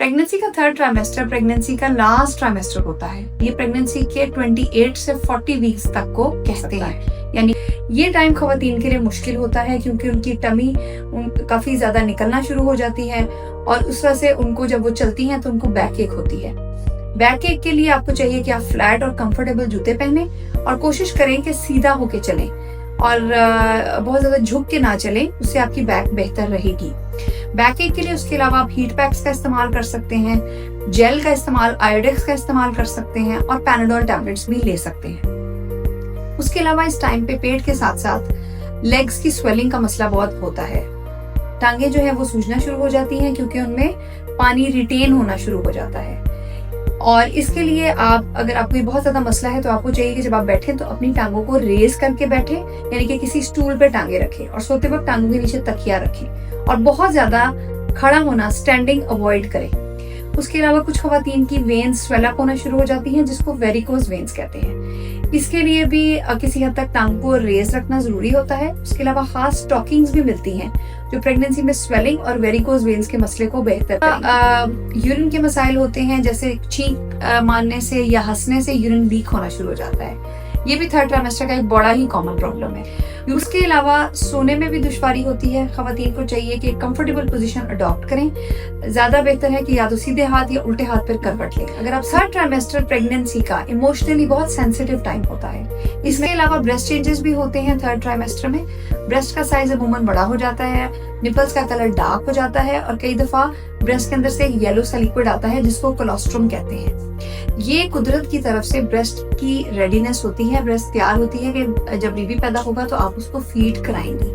Pregnancy का third trimester pregnancy का last trimester होता है। ये प्रेगनेंसी के 28 से 40 वीक्स तक को कहते हैं। यानी ये टाइम खवातीन के लिए मुश्किल होता है क्योंकि उनकी टमी काफी ज्यादा निकलना शुरू हो जाती है और उस वजह से उनको जब वो चलती हैं तो उनको बैक एक होती है। बैक एक के लिए आपको चाहिए कि आप फ्लैट और कंफर्टेबल जूते पहने और कोशिश करें कि सीधा होके चलें और बहुत ज्यादा झुक के ना चलें, उससे आपकी बैक बेहतर रहेगी। बैक एक के लिए उसके अलावा आप हीट पैक्स का इस्तेमाल कर सकते हैं, जेल का इस्तेमाल, आयोडेक्स का इस्तेमाल कर सकते हैं और पैनाडोल टैबलेट्स भी ले सकते हैं। उसके अलावा इस टाइम पे पेट के साथ साथ लेग्स की स्वेलिंग का मसला बहुत होता है। टांगे जो है वो सूजना शुरू हो जाती हैं क्योंकि उनमें पानी रिटेन होना शुरू हो जाता है। और इसके लिए अगर आपको बहुत ज्यादा मसला है तो आपको चाहिए कि जब आप बैठे तो अपनी टांगों को रेज करके बैठे, यानी कि किसी स्टूल पे टांगे रखें और सोते वक्त टांगों के नीचे तकिया रखें और बहुत ज्यादा खड़ा होना, स्टैंडिंग अवॉइड करें। उसके अलावा कुछ खवातीन की वेन्स स्वेल अप होना शुरू हो जाती हैं जिसको वेरिकोज वेन्स कहते हैं। इसके लिए भी किसी हद तक टांग को रेज रखना जरूरी होता है। उसके अलावा खास स्टॉकिंग्स भी मिलती हैं जो प्रेगनेंसी में स्वेलिंग और वेरिकोज वेन्स के मसले को बेहतर करेंगी। यूरिन के मसाइल होते हैं, जैसे छींक मारने से या हंसने से यूरिन लीक होना शुरू हो जाता है। ये भी थर्ड ट्राइमेस्टर का एक बड़ा ही कॉमन प्रॉब्लम है। उसके अलावा सोने में भी दुश्वारी होती है। खवातीन को चाहिए कि कंफर्टेबल पोजीशन अडॉप्ट करें। ज्यादा बेहतर है कि या तो सीधे हाथ या उल्टे हाथ पर करवट लें। अगर आप थर्ड ट्राइमेस्टर प्रेगनेंसी का इमोशनली बहुत सेंसिटिव टाइम होता है। इसके अलावा ब्रेस्ट चेंजेस भी होते हैं थर्ड ट्राइमेस्टर में। ब्रेस्ट का साइज अमूमन बड़ा हो जाता है, निपल्स का कलर डार्क हो जाता है और कई दफा ब्रेस्ट के अंदर से एक येलो सा लिक्विड आता है जिसको कोलोस्ट्रम कहते हैं। ये कुदरत की तरफ से ब्रेस्ट की रेडीनेस होती है, ब्रेस्ट तैयार होती है कि जब बेबी पैदा होगा तो आप उसको फीड कराएंगी।